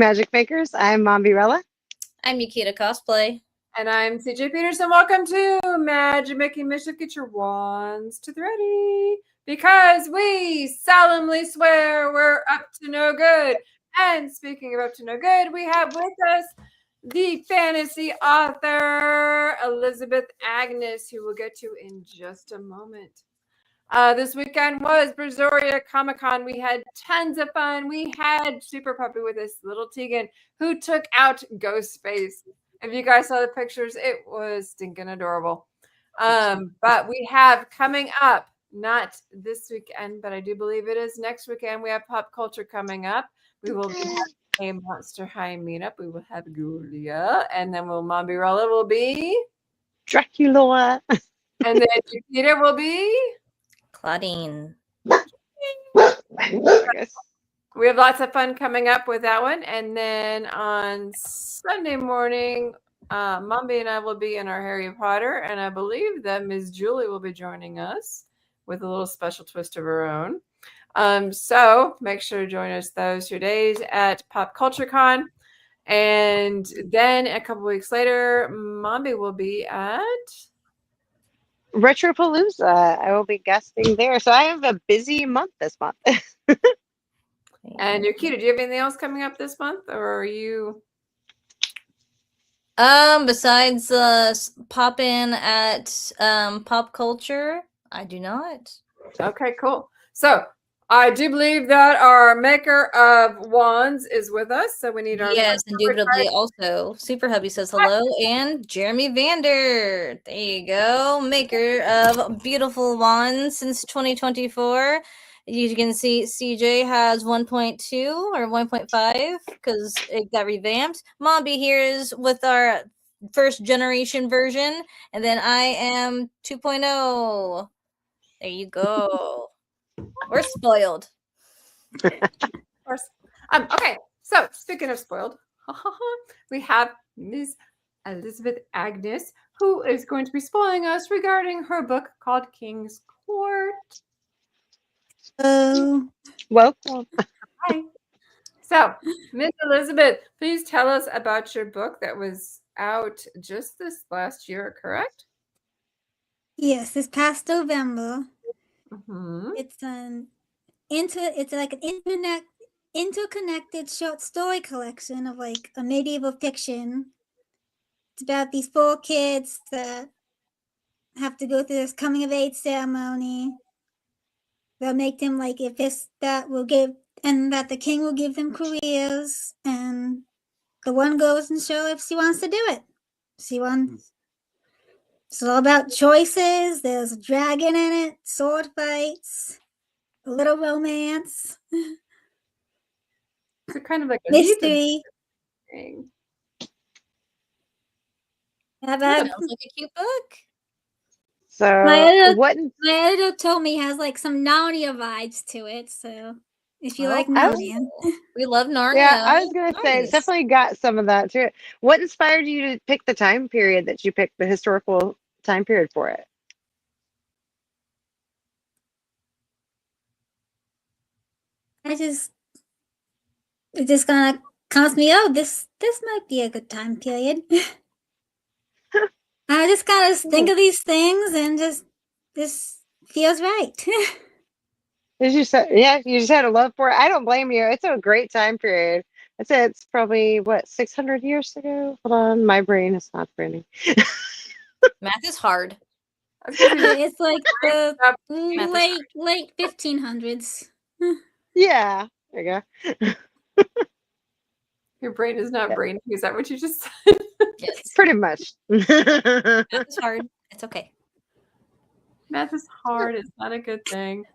Magic Makers. I'm Mombirella. I'm Yukita Cosplay. And I'm CJ Peterson. Welcome to Magic Making Mischief. Get your wands to the ready, because we solemnly swear we're up to no good. And speaking of up to no good, we have with us the fantasy author, Elizabeth Agnes, who we'll get to in just a moment. This weekend was Brazoria Comic-Con. We had tons of fun. We had Super Puppy with us, little Tegan, who took out Ghostface. If you guys saw the pictures, it was stinking adorable. But we have coming up, not this weekend, but I do believe it is next weekend, we have Pop Culture coming up. We will be having a Monster High meetup. We will have Julia, and then Mombirella will be Dracula. And then Yukita will be Claudine. We have lots of fun coming up with that one. And then on Sunday morning, Mombi and I will be in our Harry Potter. And I believe that Ms. Julie will be joining us with a little special twist of her own. So make sure to join us those 2 days at Pop Culture Con. And then a couple weeks later, Mombi will be at Retropalooza. I will be guesting there. So I have a busy month this month. And Yukita, do you have anything else coming up this month, or are you? Besides pop in at Pop Culture, I do not. Okay, cool. So I do believe that our maker of wands is with us. So we need our indubitably. Also, Super Hubby says hello, and Jeremy Vander. There you go, maker of beautiful wands since 2024. You can see CJ has 1.2 or 1.5 because it got revamped. Mombi here is with our first generation version, and then I am 2.0. There you go. We're spoiled. Okay, so speaking of spoiled, we have Ms. Elizabeth Agnes, who is going to be spoiling us regarding her book called King's Court. Welcome. Hi. So, Ms. Elizabeth, please tell us about your book that was out just this last year, correct? Yes, this past November. Mm-hmm. It's like an interconnected short story collection of like a medieval fiction. It's about these 4 kids that have to go through this coming of age ceremony. They'll make them like that the king will give them careers, and the one goes and shows if she wants to do it. It's all about choices. There's a dragon in it, sword fights, a little romance. It's kind of like a mystery. thing. Sounds like a cute book. So my editor told me it has like some Narnia vibes to it. So if you like Narnia, we love Narnia. Yeah, I was gonna say it's definitely got some of that to it. What inspired you to pick the time period that you picked, the historical time period for it? it just kind of comes me. Oh, this might be a good time period. I just kind of think of these things and this feels right. As you said, yeah, you just had a love for it. I don't blame you. It's a great time period. I'd say it's probably 600 years ago. Hold on, my brain is not printing. Math is hard. It's like the late 1500s. Yeah, there you go. Your brain is not braining. Is that what you just said? Yes. Pretty much. Math is hard. It's okay. Math is hard. It's not a good thing.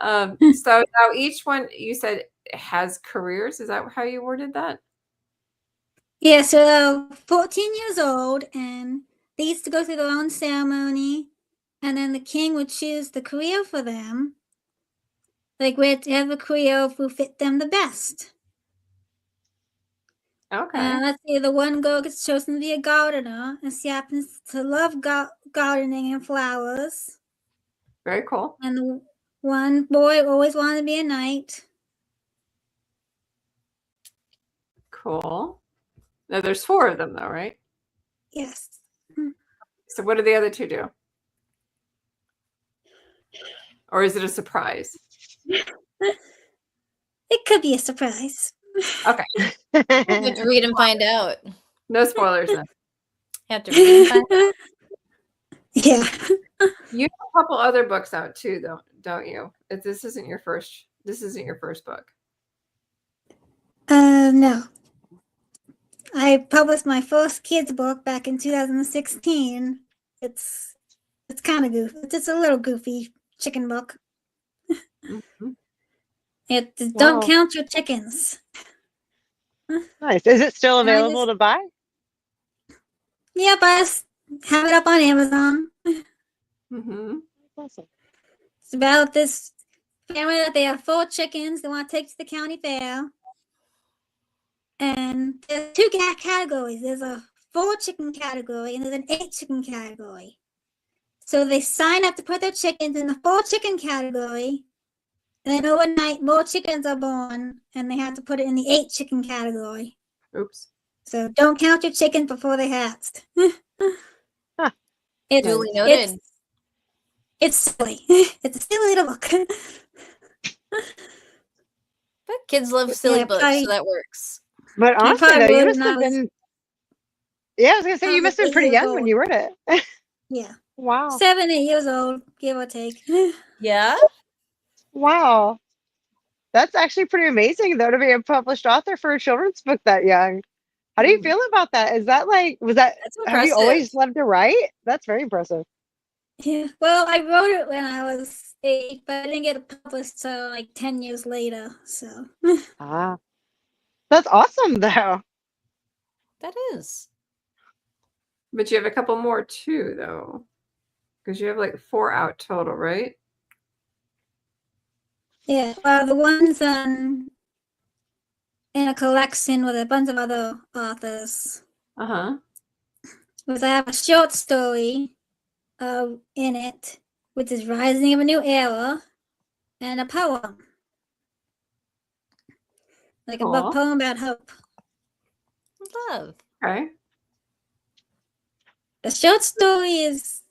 So now each one, you said, has careers. Is that how you worded that? Yeah, so they're 14 years old, and they used to go through their own ceremony, and then the king would choose the career for them, like whichever career will fit them the best. Okay. Let's say the one girl gets chosen to be a gardener, and she happens to love gardening and flowers. Very cool. And the one boy always wanted to be a knight. Cool. Now there's 4 of them though, right? Yes. So what do the other 2 do? Or is it a surprise? It could be a surprise. Okay. You have to read and find out. No spoilers then. You have to read and find out. Yeah. You have a couple other books out too, though, don't you? This isn't your first book. No. I published my first kids book back in 2016. It's kind of goofy. It's just a little goofy chicken book. Mhm. Don't Wow. count your chickens. Nice. Is it still And I available just- to buy? Yep, I just have it up on Amazon. Mhm. Awesome. It's about this family that they have 4 chickens they want to take to the county fair. And there's 2 categories. There's a 4 chicken category and there's an 8 chicken category. So they sign up to put their chickens in the 4 chicken category. And then overnight, more chickens are born and they have to put it in the 8 chicken category. Oops. So don't count your chickens before they hatched. Huh. Duly noted. It's silly. It's a silly little book. But kids love silly Yeah, books, probably- so that works. But honestly, probably though, you wrote it must when have I was- been. Yeah, I was gonna say I you was must have been 8 pretty years young when old. you wrote it. Yeah. Wow. 7, 8 years old, give or take. Yeah? Wow. That's actually pretty amazing, though, to be a published author for a children's book that young. How do you feel about that? Is that like, That's have you impressive. always loved to write? That's very impressive. Yeah. Well, I wrote it when I was 8, but I didn't get it published till like 10 years later. So Ah, that's awesome, though. That is. But you have a couple more too, though, because you have like 4 out total, right? yeah. Well, the ones in a collection with a bunch of other authors. Uh-huh. Was I have a short story in it, which is Rising of a New Era, and a poem. Like a Aw. book poem about hope. Love. Okay. The short story is,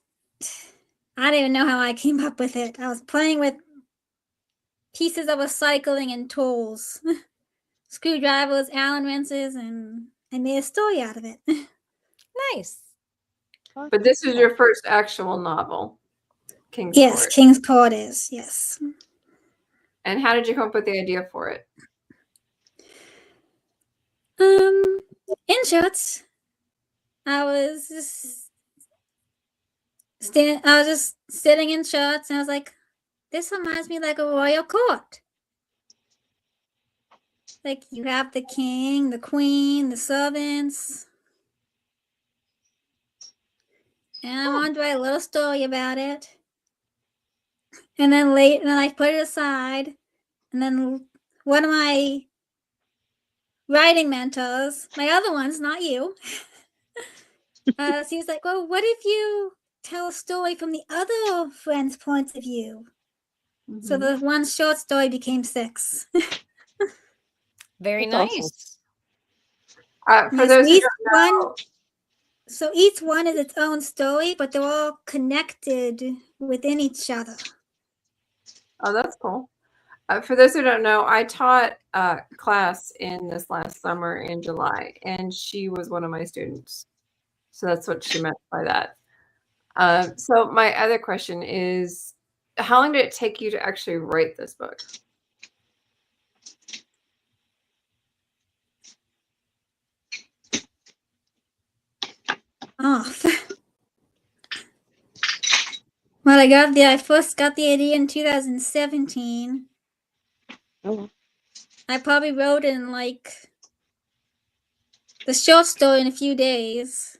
I don't even know how I came up with it. I was playing with pieces of recycling and tools, screwdrivers, Allen wrenches, and I made a story out of it. Nice. But this is your first actual novel, King's Yes, Court. King's Court is, yes. And how did you come up with the idea for it? In shorts, I was just sitting in shorts, and I was like, this reminds me like a royal court. Like you have the king, the queen, the servants. And I wanted to write a little story about it. And then I put it aside. And then one of my writing mentors, my other ones, not you, she was like, well, what if you tell a story from the other friend's point of view? So the one short story became 6. Very That's nice. For Yes, those who each don't know, one, so each one is its own story, but they're all connected within each other. oh, that's cool. For those who don't know, I taught a class in this last summer in July, and she was one of my students. So that's what she meant by that. So my other question is, how long did it take you to actually write this book? Off. Well, I first got the idea in 2017. Oh, I probably wrote in like the short story in a few days.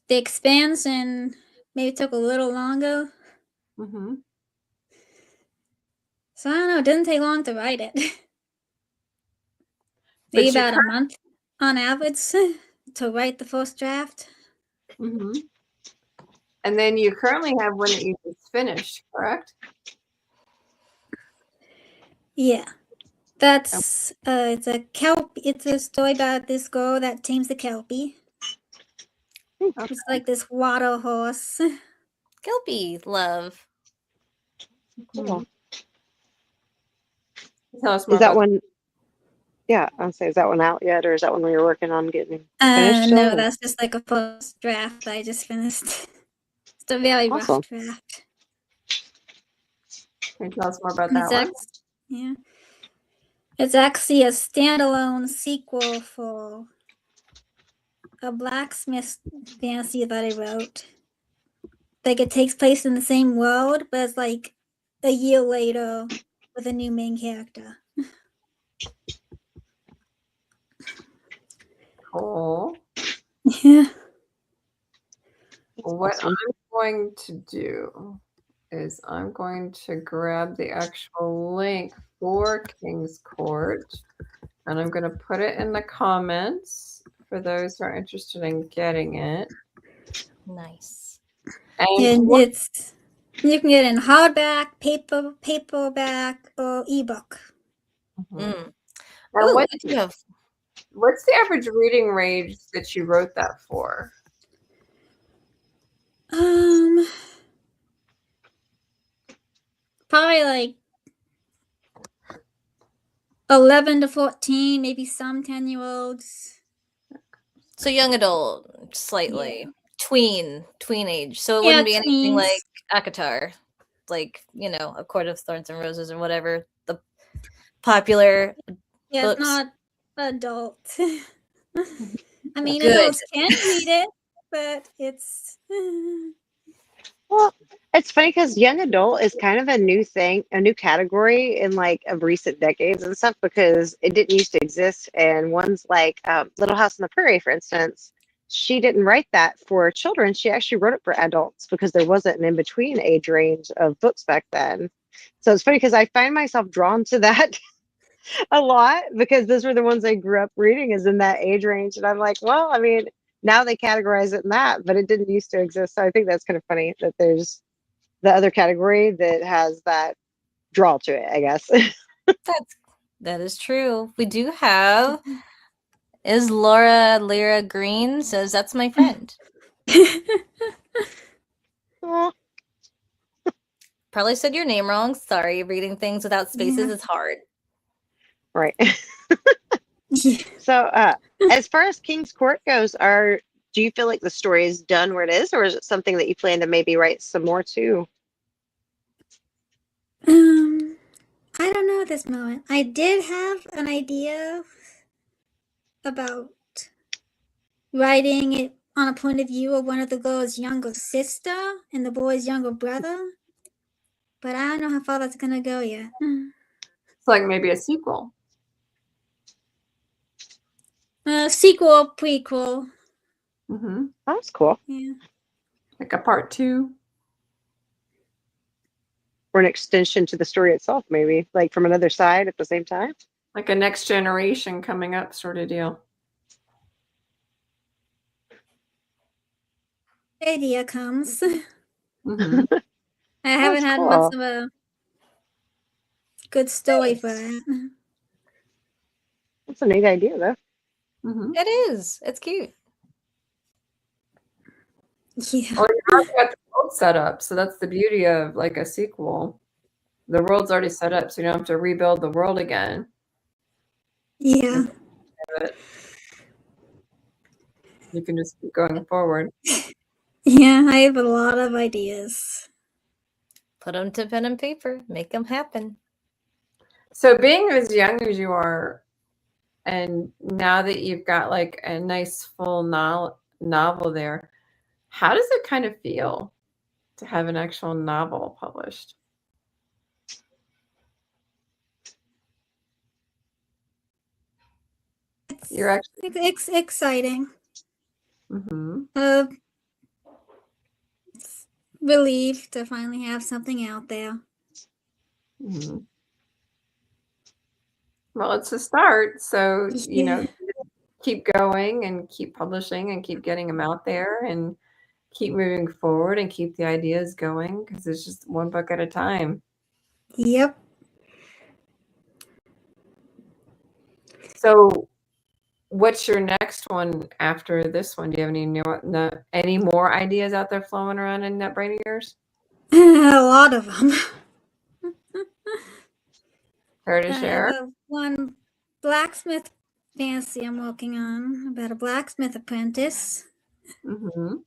The expansion maybe took a little longer. Mm-hmm. So I don't know, it didn't take long to write it. But Maybe you about a month on average to write the first draft. Mm-hmm. And then you currently have one that you just finished, correct? Yeah. That's it's a kelp. It's a story about this girl that tames a kelpie. It's like this water horse. Kelpie love. Cool. Tell us more Is that about one? Yeah, I'll say, is that one out yet, or is that one we were working on getting finished? No, still? that's just like a first draft I just finished. It's a very Awesome. rough draft. Can you tell us more about And that one? Yeah. It's actually a standalone sequel for a blacksmith fantasy that I wrote. Like it takes place in the same world, but it's like a year later with a new main character. Cool. Yeah. What Awesome. I'm going to do is I'm going to grab the actual link for King's Court, and I'm going to put it in the comments for those who are interested in getting it. Nice. And it's you can get it in hardback, paperback, or ebook. Mm. Now, Ooh, what's I do have the average reading range that you wrote that for? Probably like 11 to 14, maybe some 10-year-olds. so young adult, slightly tween age. So it Yeah, wouldn't be anything tweens. like ACOTAR, like A Court of Thorns and Roses or whatever the popular Yeah, books. it's not adult. I mean, Good. adults can read it, but it's Well, it's funny because young adult is kind of a new thing, a new category in like of recent decades and stuff because it didn't used to exist. And ones like Little House on the Prairie, for instance, she didn't write that for children. She actually wrote it for adults because there wasn't an in between age range of books back then. So it's funny because I find myself drawn to that a lot because those were the ones I grew up reading is in that age range. And I'm like, well, I mean, now they categorize it in that, but it didn't used to exist. So I think that's kind of funny that there's the other category that has that draw to it, I guess. That is true. We do have is Laura Lyra Green says that's my friend. Aw, Probably said your name wrong. Sorry, reading things without spaces Yeah. is hard. right. yeah. So as far as King's Court goes, do you feel like the story is done where it is, or is it something that you plan to maybe write some more to? I don't know at this moment. I did have an idea about writing it on a point of view of one of the girl's younger sister and the boy's younger brother, but I don't know how far that's gonna go yet. It's like maybe a sequel. Sequel, prequel. Mm-hmm. That's cool. Yeah. Like a part 2. Or an extension to the story itself, maybe, like from another side at the same time. Like a next generation coming up sort of deal. Idea comes. Mm-hmm. I haven't That's had cool. much of a good story for that. That's a neat idea, though. Mm-hmm. It is. It's cute. Yeah. Well, you already got the world set up, so that's the beauty of like a sequel. The world's already set up, so you don't have to rebuild the world again. Yeah. But you can just keep going forward. Yeah, I have a lot of ideas. Put them to pen and paper. Make them happen. So being as young as you are, and now that you've got like a nice full novel there, how does it kind of feel to have an actual novel published? You're actually It's exciting. mm-hmm. Relieved to finally have something out there. Mm-hmm. Well, it's a start, so you know, keep going and keep publishing and keep getting them out there and keep moving forward and keep the ideas going because it's just one book at a time. Yep. So, what's your next one after this one? Do you have any more ideas out there flowing around in that brain of yours? A lot of them. Care to I share? have one blacksmith fantasy I'm working on about a blacksmith apprentice. Mm-hmm.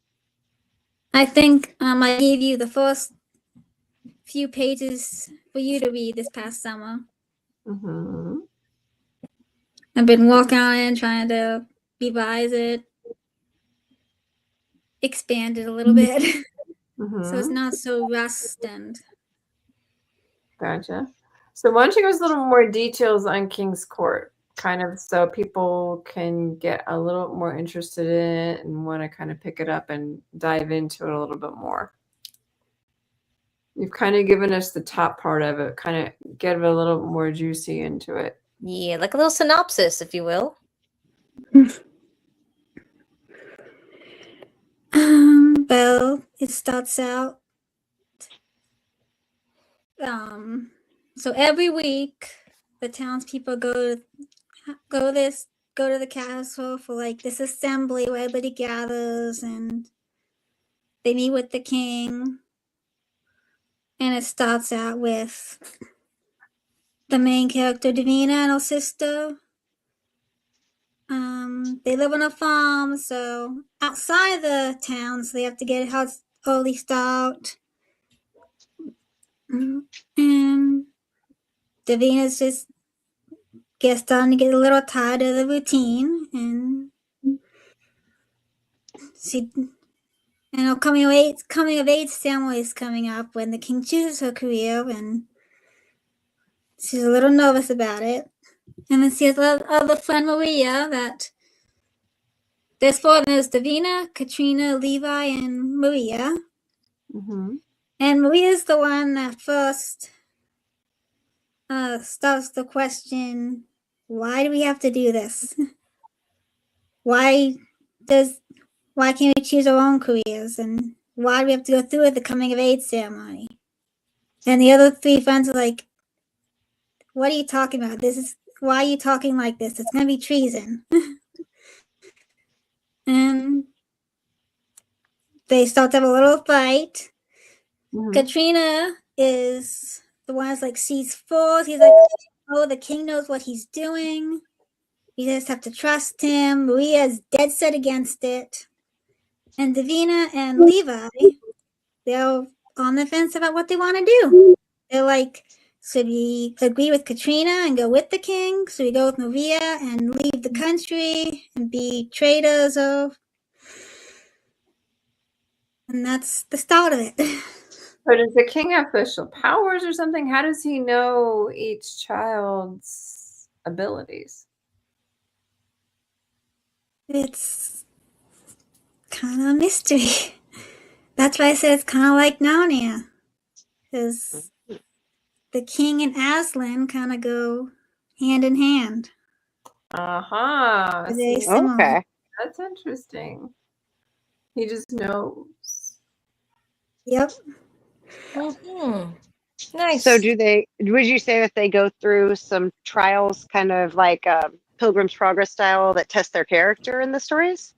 I think I gave you the first few pages for you to read this past summer. Mm-hmm. I've been working on it and trying to revise it, expand it a little bit, Mm-hmm. so it's not so rushed and. Gotcha. So why don't you give us a little more details on King's Court, kind of so people can get a little more interested in it and want to kind of pick it up and dive into it a little bit more. You've kind of given us the top part of it, kind of get a little more juicy into it. Yeah, like a little synopsis, if you will. Well, it starts out. So every week, the townspeople go to the castle for like this assembly where everybody gathers and they meet with the king. And it starts out with the main character, Davina, and her sister. They live on a farm, so outside the town, so they have to get a early start. And Davina's just starting to get a little tired of the routine, and her coming of age ceremony is coming up when the king chooses her career, and she's a little nervous about it. And then she has other friend Maria that there's four. There's Davina, Katrina, Levi, and Maria. Mm-hmm. And Maria's the one that first starts the question, why do we have to do this? Why can't we choose our own careers? And why do we have to go through with the coming of age ceremony? And the other three friends are like, what are you talking about? Why are you talking like this? It's gonna be treason. And they start to have a little fight. Mm-hmm. Katrina is the one that's like sees fools. He's like, oh, the king knows what he's doing. You just have to trust him. Maria's dead set against it. And Davina and Levi, they're on the fence about what they want to do. They're like, should we agree with Katrina and go with the king? Should we go with Maria and leave the country and be traitors of? And that's the start of it. But does the king have special powers or something? How does he know each child's abilities? It's kind of a mystery. That's why I said it's kind of like Narnia. Because the king and Aslan kind of go hand in hand. Uh-huh. Very similar. Okay. That's interesting. He just knows. Yep. Mm-hmm. Nice. So would you say that they go through some trials kind of like Pilgrim's Progress style that test their character in the stories?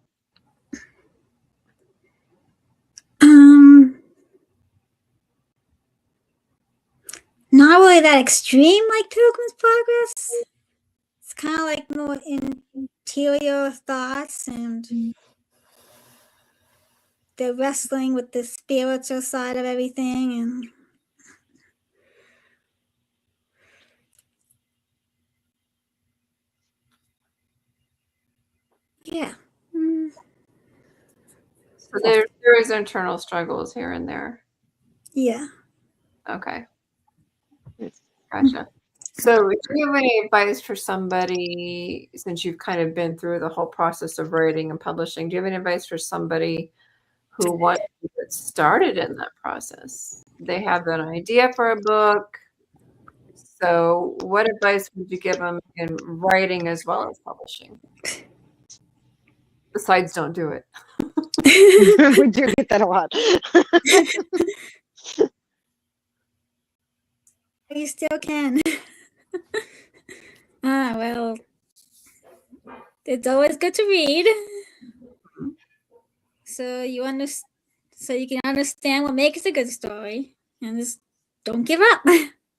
Not really that extreme like Pilgrim's Progress. It's kind of like more interior thoughts, and they're wrestling with the spiritual side of everything. And yeah. So there is internal struggles here and there. Yeah. Okay. Gotcha. So do you have any advice for somebody, since you've kind of been through the whole process of writing and publishing, do you have any advice for somebody who wants to get started in that process? They have an idea for a book. So what advice would you give them in writing as well as publishing? Besides, don't do it. We do get that a lot. You still can. Well, it's always good to read. So so you can understand what makes a good story, and just don't give up.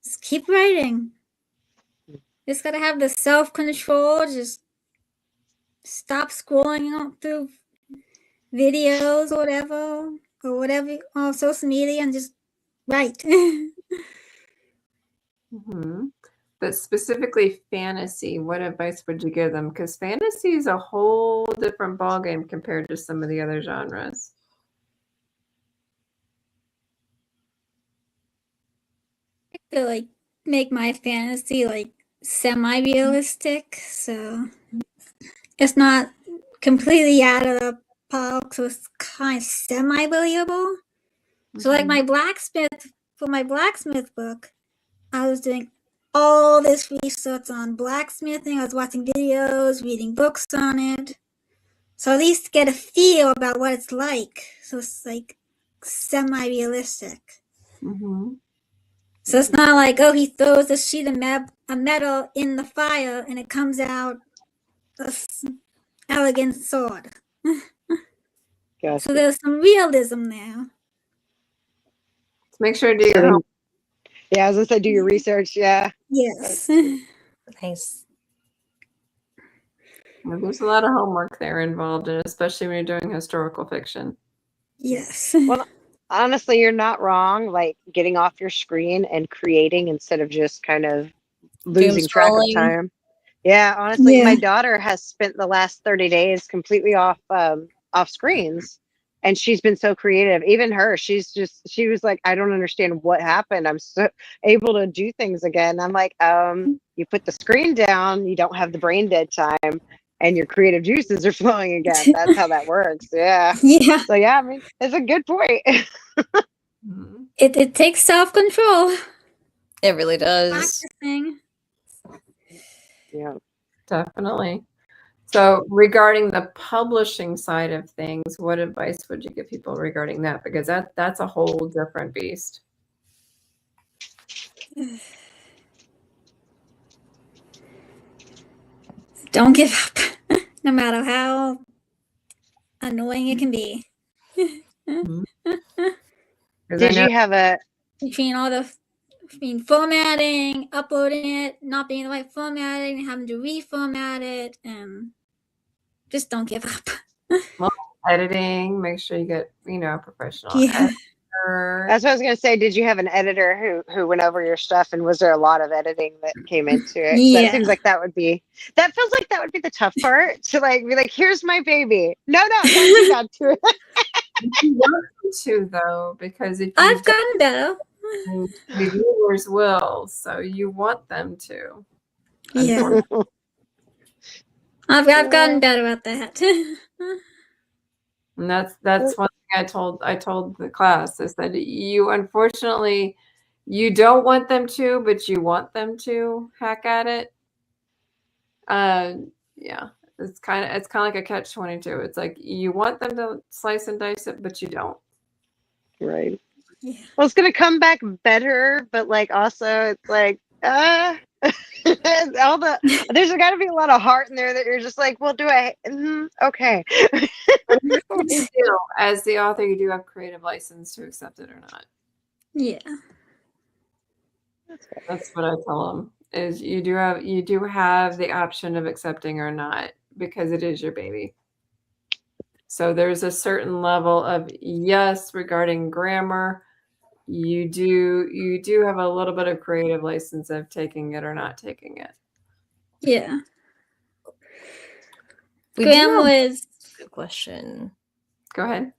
Just keep writing. Just gotta have the self-control. Just stop scrolling through videos or whatever on social media, and just write. But specifically fantasy, what advice would you give them? Because fantasy is a whole different ballgame compared to some of the other genres. To like make my fantasy like semi-realistic, so it's not completely out of the park, so it's kind of semi-believable. So like for my blacksmith book, I was doing all this research on blacksmithing. I was watching videos, reading books on it, so at least get a feel about what it's like. So it's like semi-realistic. So it's not like, oh, he throws a sheet of metal in the fire and it comes out an elegant sword. Gotcha. So there's some realism there. Make sure to do your homework. Yeah, I was gonna say do your research. Yeah. Yes. Nice. There's a lot of homework there involved, and especially when you're doing historical fiction. Yes. Well, honestly, you're not wrong. Like getting off your screen and creating instead of just kind of losing track of scrolling. time. Yeah, honestly, Yeah. my daughter has spent the last 30 days completely off screens, and she's been so creative. Even her, she was like, I don't understand what happened. I'm so able to do things again. I'm like, you put the screen down, you don't have the brain dead time, and your creative juices are flowing again. That's how that works. Yeah. Yeah. So yeah, I mean, it's a good point. It takes self-control. It really does. Practicing. Yeah. Definitely. So regarding the publishing side of things, what advice would you give people regarding that? Because that's a whole different beast. Don't give up, no matter how annoying it can be. Did you have a Between formatting, uploading it, not being the right formatting, having to reformat it, and just don't give up. Editing, make sure you get, a professional Yeah. editor. That's what I was gonna say. Did you have an editor who went over your stuff, and was there a lot of editing that came into it? Yeah. That seems like that feels like that would be the tough part to like be like, here's my baby. No, don't do that to it. You want them to though, because if you I've gotten better. don't, reviewers will, so you want them to. Yeah. I've gotten better at that. And that's one thing I told the class is that you unfortunately you don't want them to, but you want them to hack at it. Yeah, it's kind of like a catch-22. It's like you want them to slice and dice it, but you don't. Right. Yeah. Well, it's gonna come back better, but like also it's like there's got to be a lot of heart in there that you're just like, well, do I? Okay. Still, as the author, you do have creative license to accept it or not. Yeah. That's what I tell them. Is you do have the option of accepting or not because it is your baby. So there's a certain level of yes regarding grammar. You do have a little bit of creative license of taking it or not taking it. Yeah. Grammar is a good question. Go ahead.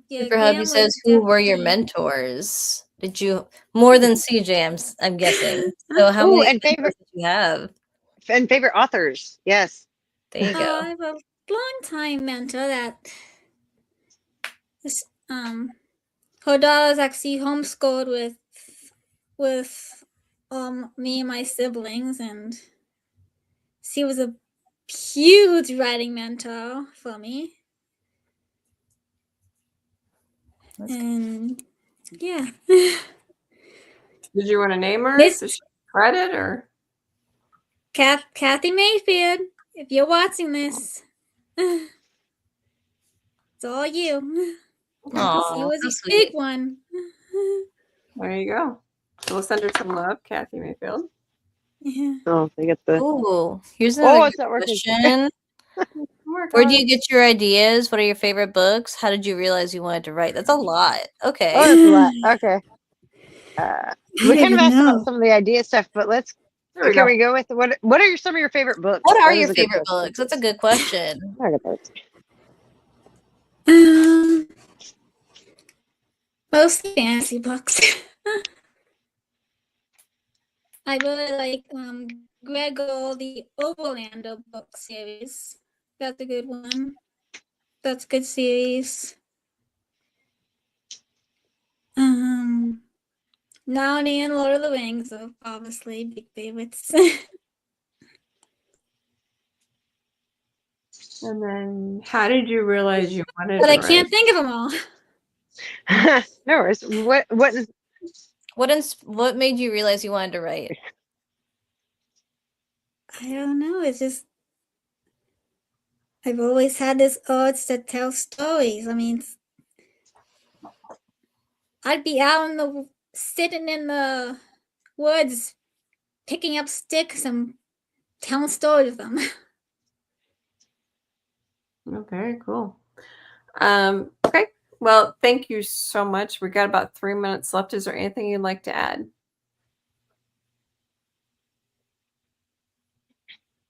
Super Hubby says, who were your mentors? Did you more than CJ? I'm guessing. So how many and favorite did you have? And favorite authors? Yes. There you go. I have a long-time mentor that her daughter's actually homeschooled with me and my siblings, and she was a huge writing mentor for me. And yeah. Did you want to name her? So she credit or Kathy Mayfield. if you're watching this, it's all you. Aw, You was so a sweet. big one. There you go. So we'll send her some love, Kathy Mayfield. Yeah. Oh, they get the. Ooh, here's Oh, another it's good not working. question. Where do you get your ideas? What are your favorite books? How did you realize you wanted to write? That's a lot. Okay. Oh, that's a lot. Okay. I We don't kind of even asked about know. some of the idea stuff, but let's. There we Can go. we go with what are some of your favorite books? What are That your is a good favorite question. books? That's a good question. I got those. Mostly fantasy books. I really like Gregor the Overlander book series. That's a good one. That's a good series. Narnia and Lord of the Rings are obviously big favorites. And then, how did you realize you wanted But to I write? can't think of them all. No worries. What is What made you realize you wanted to write? I don't know. It's just I've always had this urge to tell stories. I mean, I'd be out in the sitting in the woods, picking up sticks and telling stories with them. Oh, very cool. Okay. Well, thank you so much. We got about 3 minutes left. Is there anything you'd like to add?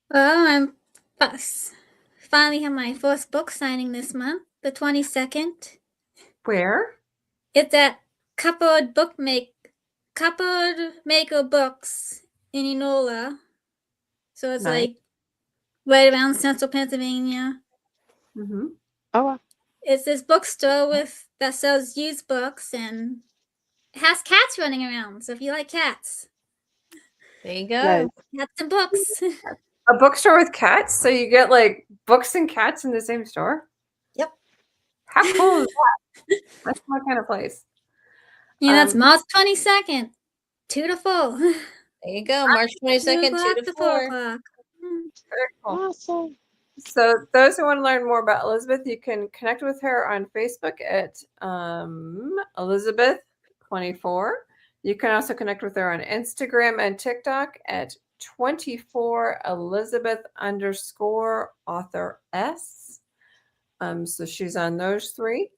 Well, I'm finally have my first book signing this month, the 22nd. Where? It's at Cupboard Maker Books in Enola. So it's Nice. like right around central Pennsylvania. Mm-hmm. oh It's this bookstore that sells used books and it has cats running around. So if you like cats, There you go. nice. cats and books. A bookstore with cats? So you get like books and cats in the same store? Yep. How cool is that? That's my kind of place. Yeah, that's March 22nd, 2 to 4. There you go. March 22nd, 2 o'clock to 4 4. o'clock. Very cool. Awesome. So those who want to learn more about Elizabeth, you can connect with her on Facebook at Elizabeth24. You can also connect with her on Instagram and TikTok at 24 Elizabeth _ author S. So she's on those three.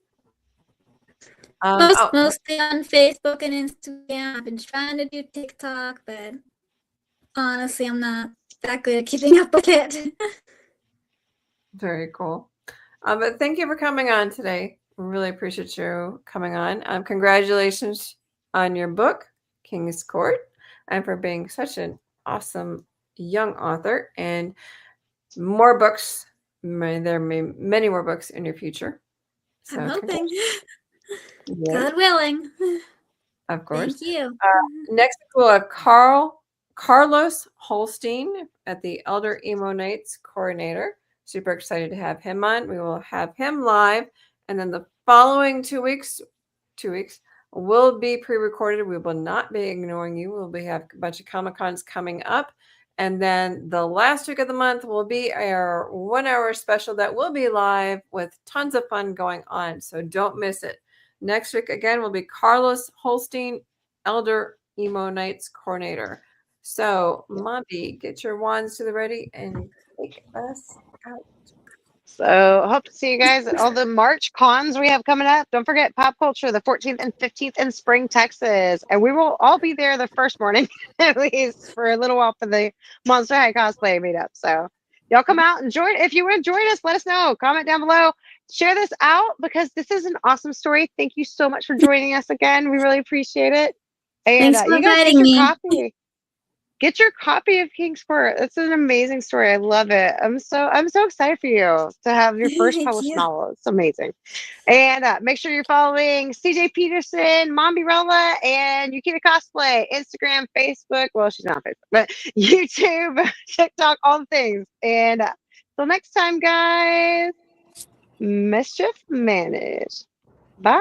Mostly on Facebook and Instagram. I've been trying to do TikTok, but honestly, I'm not that good at keeping up with it. Very cool. But thank you for coming on today. We really appreciate you coming on. Congratulations on your book, King's Court, and for being such an awesome young author. And more books. There may be many more books in your future. So I'm hoping. Yes, God willing. of course. Thank you. Next, we'll have Carlos Holstein at the Elder Emo Nights coordinator. Super excited to have him on. We will have him live, and then the following 2 weeks will be pre-recorded. We will not be ignoring you. We'll have a bunch of Comic-Cons coming up, and then the last week of the month will be our 1 hour special that will be live with tons of fun going on. So don't miss it. Next week again will be Carlos Holstein, Elder Emo Nights coordinator. So, Mommy, get your wands to the ready and take us out. So hope to see you guys at all the March cons we have coming up. Don't forget Pop Culture the 14th and 15th in Spring, Texas. And we will all be there the first morning, at least for a little while for the Monster High cosplay meetup. So y'all come out and join. If you want to join us, let us know. Comment down below. Share this out because this is an awesome story. Thank you so much for joining us again. We really appreciate it. And Thanks for you guys get inviting your me. copy. Get your copy of King's Court. It's an amazing story. I love it. I'm so excited for you to have your first Thank published you. novel. It's amazing. And make sure you're following CJ Peterson, Mombirella, and Yukita Cosplay, Instagram, Facebook. Well, she's not on Facebook, but YouTube, TikTok, all the things. And till next time, guys, mischief managed. Bye.